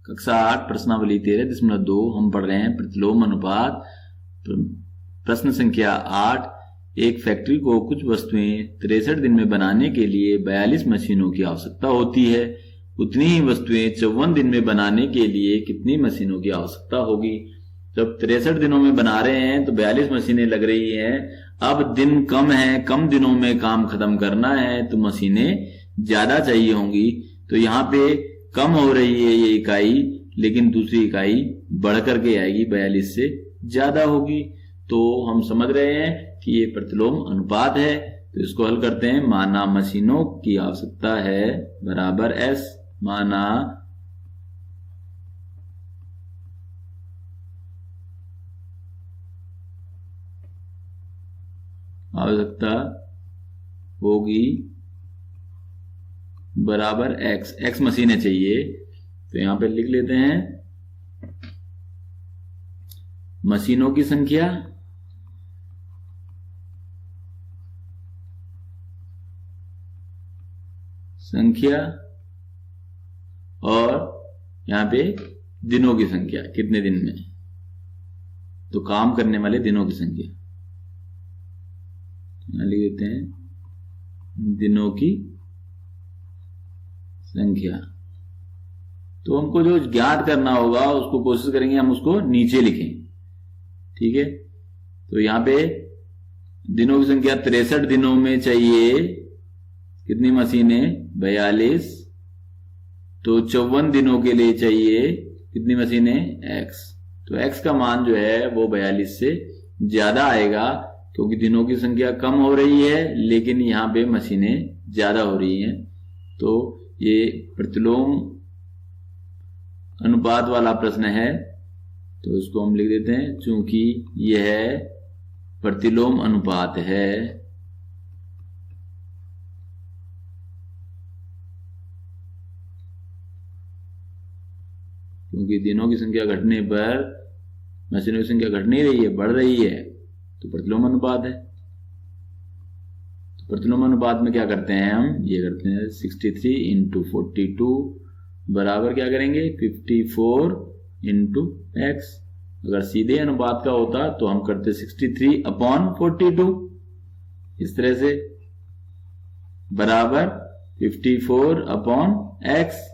कक्षा 8 प्रश्नावली 13.2 हम पढ़ रहे हैं प्रतिलोम अनुपात। प्रश्न संख्या 8, एक फैक्ट्री को कुछ वस्तुएं 63 दिन में बनाने के लिए 42 मशीनों की आवश्यकता होती है। उतनी ही वस्तुएं 54 दिन में बनाने के लिए कितनी मशीनों की आवश्यकता होगी। जब 63 दिनों में बना रहे हैं तो 42 मशीनें लग रही हैं। अब दिन कम है, कम दिनों में काम खत्म करना है तो मशीनें ज्यादा चाहिए होंगी। तो यहाँ पे कम हो रही है ये इकाई, लेकिन दूसरी इकाई बढ़ करके आएगी, 42 से ज्यादा होगी। तो हम समझ रहे हैं कि ये प्रतिलोम अनुपात है। तो इसको हल करते हैं। माना मशीनों की आवश्यकता है बराबर S, माना आवश्यकता होगी बराबर X, X मशीनें चाहिए। तो यहां पे लिख लेते हैं मशीनों की संख्या और यहां पे दिनों की संख्या, कितने दिन में, तो काम करने वाले दिनों की संख्या। यहां लिख देते हैं दिनों की संख्या। तो हमको जो ज्ञात करना होगा उसको कोशिश करेंगे हम उसको नीचे लिखें, ठीक है। तो यहां पे दिनों की संख्या 63 दिनों में चाहिए कितनी मशीनें, 42। तो 54 दिनों के लिए चाहिए कितनी मशीनें, X। तो X का मान जो है वो 42 से ज्यादा आएगा, क्योंकि दिनों की संख्या कम हो रही है लेकिन यहां पे मशीनें ज्यादा हो रही हैं। तो ये प्रतिलोम अनुपात वाला प्रश्न है, तो इसको हम लिख देते हैं। चूंकि यह प्रतिलोम अनुपात है क्योंकि दिनों की संख्या घटने पर मशीनों की संख्या घट नहीं रही है, बढ़ रही है, तो प्रतिलोम अनुपात है। तो प्रतिलोम अनुपात में क्या करते हैं हम, ये करते हैं 63 इंटू 42 बराबर क्या करेंगे, 54 इंटू एक्स। अगर सीधे अनुपात का होता तो हम करते 63 अपॉन 42, इस तरह से, बराबर 54 अपॉन एक्स।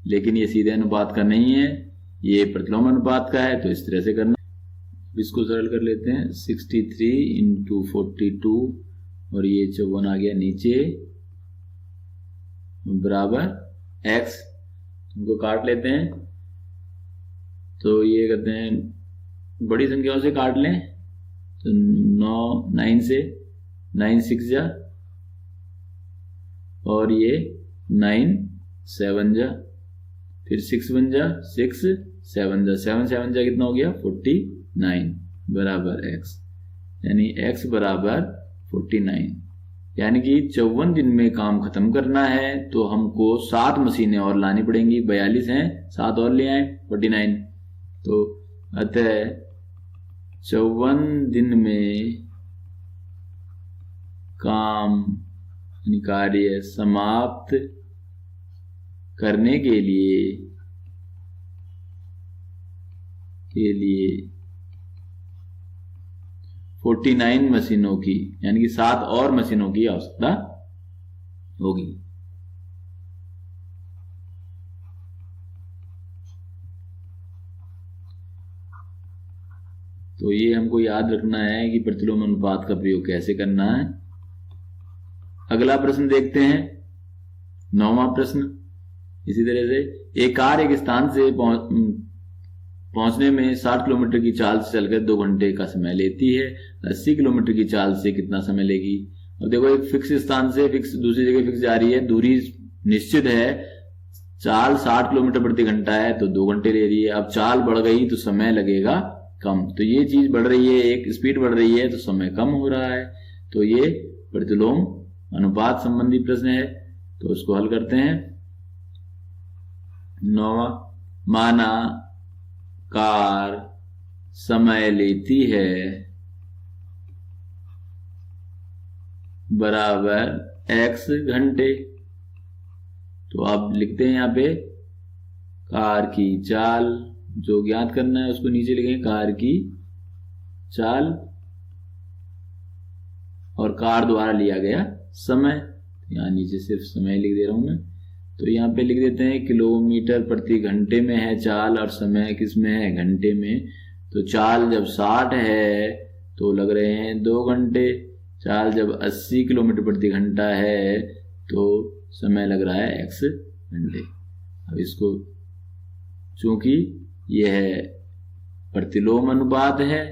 लेकिन ये सीधे अनुपात का नहीं है, ये प्रतिलोम अनुपात का है, तो इस तरह से करना। इसको सरल कर लेते हैं, 63 इंटू 42 और ये 54 आ गया नीचे बराबर एक्स। इनको काट लेते हैं। तो ये कहते हैं बड़ी संख्याओं से काट लें, तो 9 से 9 6 जा, और ये 9 7 जा, फिर 6 1 जा, 6 7 जा, 7 7 जा कितना हो गया 49 बराबर x, यानी x बराबर 49। यानी कि 54 दिन में काम खत्म करना है तो हमको 7 मशीनें और लानी पड़ेंगी। 42 हैं, 7 और ले आए 49। तो अतः 54 दिन में काम यानी कार्य समाप्त करने के लिए 49 मशीनों की यानी कि 7 और मशीनों की आवश्यकता होगी। तो ये हमको याद रखना है कि प्रतिलोम अनुपात का प्रयोग कैसे करना है। अगला प्रश्न देखते हैं, 9वां प्रश्न। इसी तरह से एक कार एक स्थान से पहुंचने में 60 किलोमीटर की चाल से चलकर 2 घंटे का समय लेती है। 80 किलोमीटर की चाल से कितना समय लेगी। अब देखो, एक फिक्स स्थान से दूसरी जगह फिक्स जा रही है, दूरी निश्चित है, चाल 60 किलोमीटर प्रति घंटा है तो 2 घंटे ले रही है। अब चाल बढ़ गई तो समय लगेगा कम। तो ये चीज बढ़ रही है, एक स्पीड बढ़ रही है तो समय कम हो रहा है। तो ये प्रतिलोम अनुपात संबंधी प्रश्न है। तो उसको हल करते हैं। 9वां, माना कार समय लेती है बराबर x घंटे। तो आप लिखते हैं यहां पे कार की चाल, जो ज्ञात करना है उसको नीचे लिखेंगे, कार की चाल, और कार द्वारा लिया गया समय। यहाँ नीचे सिर्फ समय लिख दे रहा हूं मैं, तो यहाँ पे लिख देते हैं किलोमीटर प्रति घंटे में है चाल और समय किस में है, घंटे में। तो चाल जब 60 है तो लग रहे हैं 2 घंटे, चाल जब 80 किलोमीटर प्रति घंटा है तो समय लग रहा है x घंटे। अब इसको, चूंकि यह प्रतिलोम अनुपात है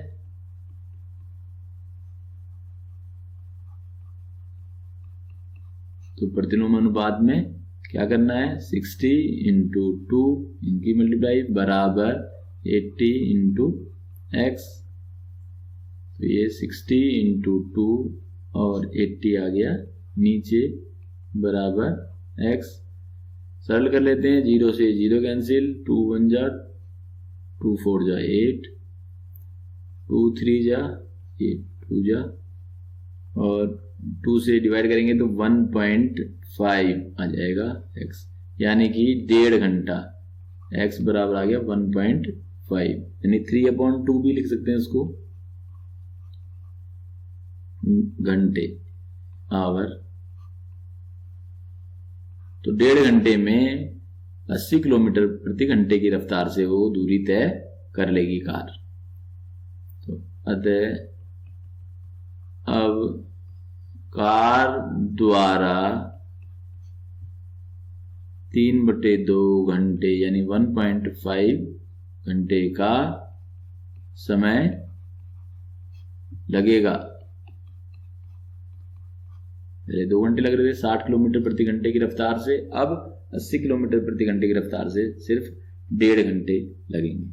तो प्रतिलोम अनुपात में क्या करना है, 60 इंटू 2 इनकी मल्टीप्लाई बराबर 80 इंटू एक्स। तो ये 60 इंटू 2 और 80 आ गया नीचे बराबर एक्स। सरल कर लेते हैं, 0 से 0 कैंसिल, 2 1 जा 2 4 जा 8, 2 3 जा 8 2 जा, और 2 से डिवाइड करेंगे तो 1.5 आ जाएगा x, यानी कि 1.5 घंटा। x बराबर आ गया 1.5, यानी 3/2 भी लिख सकते हैं इसको, घंटे आवर। तो 1.5 घंटे में 80 किलोमीटर प्रति घंटे की रफ्तार से वो दूरी तय कर लेगी कार। तो अतः अब कार द्वारा 3/2 घंटे यानी 1.5 घंटे का समय लगेगा। पहले 2 घंटे लग रहे थे 60 किलोमीटर प्रति घंटे की रफ्तार से, अब 80 किलोमीटर प्रति घंटे की रफ्तार से सिर्फ 1.5 घंटे लगेंगे।